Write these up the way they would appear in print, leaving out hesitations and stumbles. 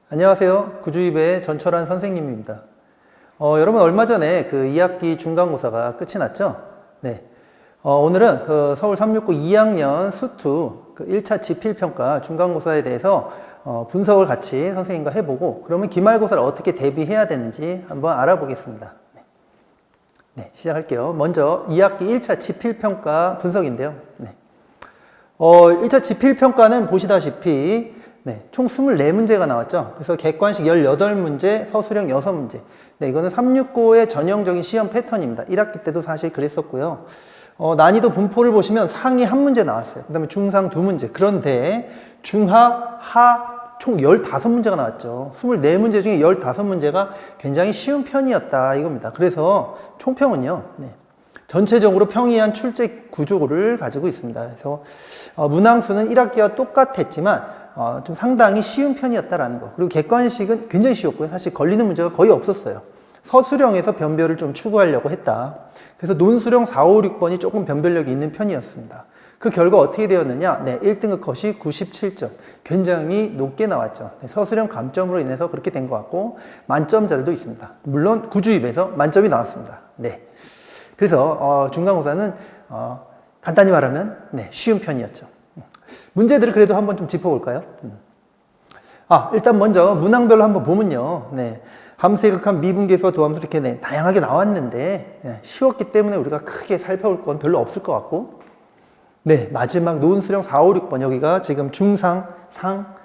안녕하세요. 구주입의 전철환 선생님입니다. 여러분 얼마 전에 그 2학기 중간고사가 끝이 났죠? 네. 오늘은 그 서울 369 2학년 수투 그 1차 지필평가 중간고사에 대해서 분석을 같이 선생님과 해보고 그러면 기말고사를 어떻게 대비해야 되는지 한번 알아보겠습니다. 네, 시작할게요. 먼저 2학기 1차 지필평가 분석인데요. 네. 1차 지필평가는 보시다시피 총 24문제가 나왔죠. 그래서 객관식 18문제, 서술형 6문제. 네, 이거는 369의 전형적인 시험 패턴입니다. 1학기 때도 사실 그랬었고요. 난이도 분포를 보시면 상위 1문제 나왔어요. 그 다음에 중상 2문제. 그런데 중하, 하 총 15문제가 나왔죠. 24문제 중에 15문제가 굉장히 쉬운 편이었다 이겁니다. 그래서 총평은요. 네. 전체적으로 평이한 출제 구조를 가지고 있습니다. 그래서 문항수는 1학기와 똑같았지만 좀 상당히 쉬운 편이었다라는 거. 그리고 객관식은 굉장히 쉬웠고요. 사실 걸리는 문제가 거의 없었어요. 서술형에서 변별을 좀 추구하려고 했다. 그래서 논술형 4, 5, 6번이 조금 변별력이 있는 편이었습니다. 그 결과 어떻게 되었느냐? 네, 1등급 컷이 97점. 굉장히 높게 나왔죠. 네, 서술형 감점으로 인해서 그렇게 된 것 같고 만점자들도 있습니다. 물론 구주입에서 만점이 나왔습니다. 네. 그래서 중간고사는 간단히 말하면 네, 쉬운 편이었죠. 문제들을 그래도 한번 좀 짚어볼까요? 일단 먼저 문항별로 한번 보면요. 네, 함수의 극한 미분계수와 도함수 이렇게 네, 다양하게 나왔는데 네, 쉬웠기 때문에 우리가 크게 살펴볼 건 별로 없을 것 같고 네, 마지막 논술형 4, 5, 6번 여기가 지금 중상, 상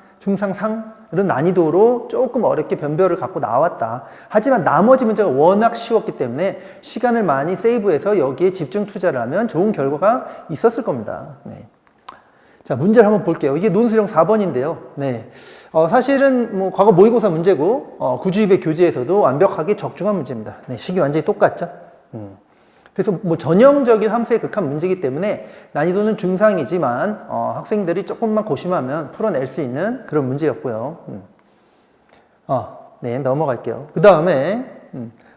이런 난이도로 조금 어렵게 변별을 갖고 나왔다. 하지만 나머지 문제가 워낙 쉬웠기 때문에 시간을 많이 세이브해서 여기에 집중 투자를 하면 좋은 결과가 있었을 겁니다. 네. 자, 문제를 한번 볼게요. 이게 논술형 4번인데요. 네. 사실은 뭐 과거 모의고사 문제고, 구주입의 교재에서도 완벽하게 적중한 문제입니다. 네, 식이 완전히 똑같죠? 그래서 뭐 전형적인 함수의 극한 문제이기 때문에 난이도는 중상이지만, 학생들이 조금만 고심하면 풀어낼 수 있는 그런 문제였고요. 네, 넘어갈게요. 그 다음에,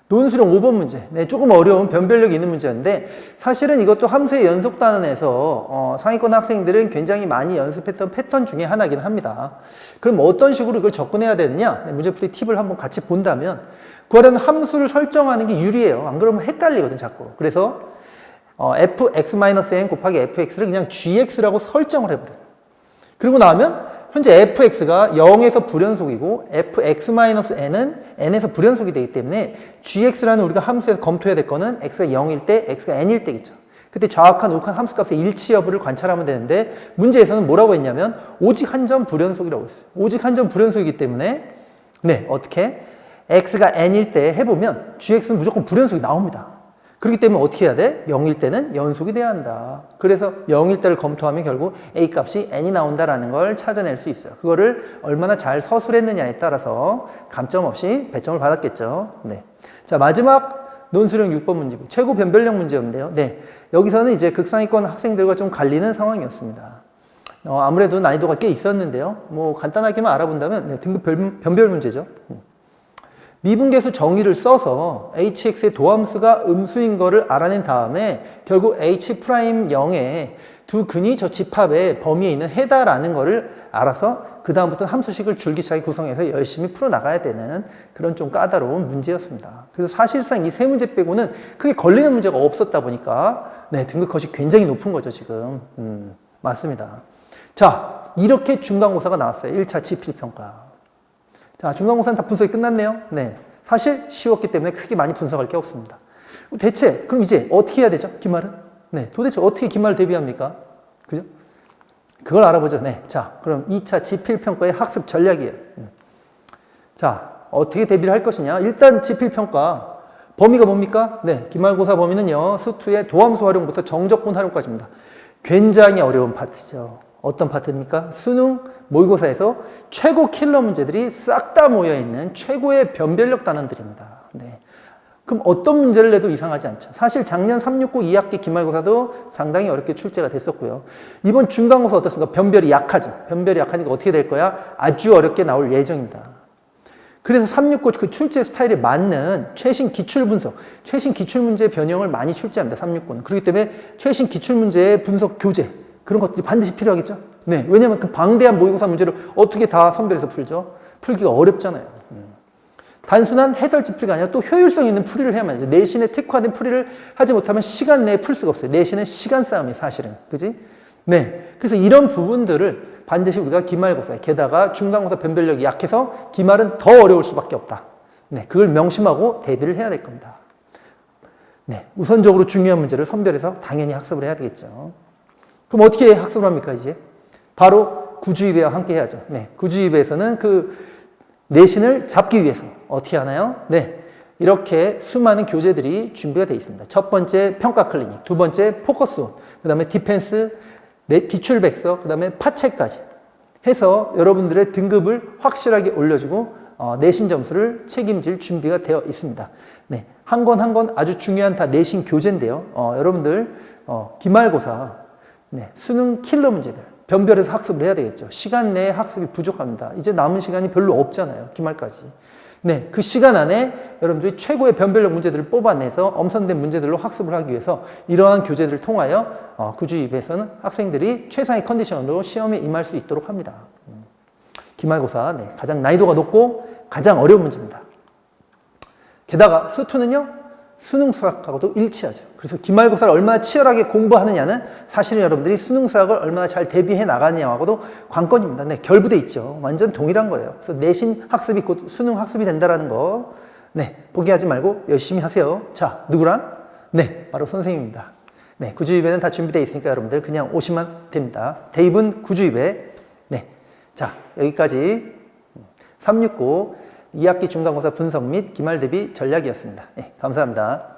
논술형 5번 문제. 네, 조금 어려운 변별력이 있는 문제였는데 사실은 이것도 함수의 연속 단원에서 상위권 학생들은 굉장히 많이 연습했던 패턴 중에 하나긴 합니다. 그럼 어떤 식으로 이걸 접근해야 되느냐? 네, 문제풀이 팁을 한번 같이 본다면 구하려는 함수를 설정하는 게 유리해요. 안 그러면 헷갈리거든 자꾸. 그래서 fx-n 곱하기 fx를 그냥 gx라고 설정을 해버려요. 그리고 나면 현재 fx가 0에서 불연속이고 fx-n은 n에서 불연속이 되기 때문에 gx라는 우리가 함수에서 검토해야 될 거는 x가 0일 때, x가 n일 때겠죠. 그때 좌악한 우악한 함수 값의 일치 여부를 관찰하면 되는데 문제에서는 뭐라고 했냐면 오직 한 점 불연속이라고 했어요. 오직 한 점 불연속이기 때문에 네, 어떻게? x가 n일 때 해보면 gx는 무조건 불연속이 나옵니다. 그렇기 때문에 어떻게 해야 돼? 0일 때는 연속이 돼야 한다. 그래서 0일 때를 검토하면 결국 a 값이 n이 나온다라는 걸 찾아낼 수 있어요. 그거를 얼마나 잘 서술했느냐에 따라서 감점 없이 배점을 받았겠죠. 네. 자, 마지막 논술형 6번 문제. 최고 변별력 문제였는데요. 네. 여기서는 이제 극상위권 학생들과 좀 갈리는 상황이었습니다. 아무래도 난이도가 꽤 있었는데요. 뭐 간단하게만 알아본다면 네, 등급 변별 문제죠. 미분계수 정의를 써서 hx의 도함수가 음수인 거를 알아낸 다음에 결국 h'0의 두 근이 저 집합의 범위에 있는 해다라는 거를 알아서 그 다음부터 함수식을 줄기차게 구성해서 열심히 풀어나가야 되는 그런 좀 까다로운 문제였습니다. 그래서 사실상 이 세 문제 빼고는 크게 걸리는 문제가 없었다 보니까 네, 등급 컷이 굉장히 높은 거죠 지금. 맞습니다. 자, 이렇게 중간고사가 나왔어요. 1차 지필평가. 자, 중간고사는 다 분석이 끝났네요. 네. 사실 쉬웠기 때문에 크게 많이 분석할 게 없습니다. 대체, 그럼 이제 어떻게 해야 되죠? 기말은? 네. 도대체 어떻게 기말을 대비합니까? 그죠? 그걸 알아보죠. 네. 자, 그럼 2차 지필평가의 학습 전략이에요. 자, 어떻게 대비를 할 것이냐? 일단 지필평가. 범위가 뭡니까? 네. 기말고사 범위는요, 수투의 도함수 활용부터 정적분 활용까지입니다. 굉장히 어려운 파트죠. 어떤 파트입니까? 수능 모의고사에서 최고 킬러 문제들이 싹 다 모여있는 최고의 변별력 단원들입니다. 네. 그럼 어떤 문제를 내도 이상하지 않죠. 사실 작년 369 2학기 기말고사도 상당히 어렵게 출제가 됐었고요. 이번 중간고사 어떻습니까? 변별이 약하죠. 변별이 약하니까 어떻게 될 거야? 아주 어렵게 나올 예정입니다. 그래서 369 그 출제 스타일에 맞는 최신 기출분석, 최신 기출문제 변형을 많이 출제합니다. 369는. 그렇기 때문에 최신 기출문제의 분석 교재 그런 것들이 반드시 필요하겠죠. 네, 왜냐하면 그 방대한 모의고사 문제를 어떻게 다 선별해서 풀죠? 풀기가 어렵잖아요. 단순한 해설집 풀이가 아니라 또 효율성 있는 풀이를 해야만 하죠. 내신에 특화된 풀이를 하지 못하면 시간 내에 풀 수가 없어요. 내신은 시간 싸움이에요, 사실은. 그지? 네. 그래서 이런 부분들을 반드시 우리가 기말고사, 게다가 중간고사 변별력이 약해서 기말은 더 어려울 수밖에 없다. 네. 그걸 명심하고 대비를 해야 될 겁니다. 네. 우선적으로 중요한 문제를 선별해서 당연히 학습을 해야 되겠죠. 그럼 어떻게 학습을 합니까, 이제? 바로 구주입회와 함께 해야죠. 네. 구주입회에서는 그 내신을 잡기 위해서 어떻게 하나요? 네. 이렇게 수많은 교재들이 준비가 되어 있습니다. 첫 번째 평가 클리닉, 두 번째 포커스, 그 다음에 디펜스, 기출 백서, 그 다음에 파체까지 해서 여러분들의 등급을 확실하게 올려주고 내신 점수를 책임질 준비가 되어 있습니다. 네. 한 권 한 권 아주 중요한 다 내신 교재인데요. 여러분들 기말고사, 네. 수능 킬러 문제들 변별해서 학습을 해야 되겠죠. 시간 내에 학습이 부족합니다. 이제 남은 시간이 별로 없잖아요. 기말까지. 네, 그 시간 안에 여러분들이 최고의 변별력 문제들을 뽑아내서 엄선된 문제들로 학습을 하기 위해서 이러한 교재들을 통하여 구주입에서는 학생들이 최상의 컨디션으로 시험에 임할 수 있도록 합니다. 기말고사, 네, 가장 난이도가 높고 가장 어려운 문제입니다. 게다가 수투는요, 수능 수학하고도 일치하죠. 그래서 기말고사를 얼마나 치열하게 공부하느냐는 사실은 여러분들이 수능 수학을 얼마나 잘 대비해 나가느냐하고도 관건입니다. 네, 결부돼 있죠. 완전 동일한 거예요. 그래서 내신 학습이 곧 수능 학습이 된다라는 거, 네, 포기하지 말고 열심히 하세요. 자, 누구랑? 네, 바로 선생님입니다. 네, 구주입에는 다 준비되어 있으니까 여러분들 그냥 오시면 됩니다. 대입은 구주입에. 네, 자, 여기까지 369 2학기 중간고사 분석 및 기말 대비 전략이었습니다. 네, 감사합니다.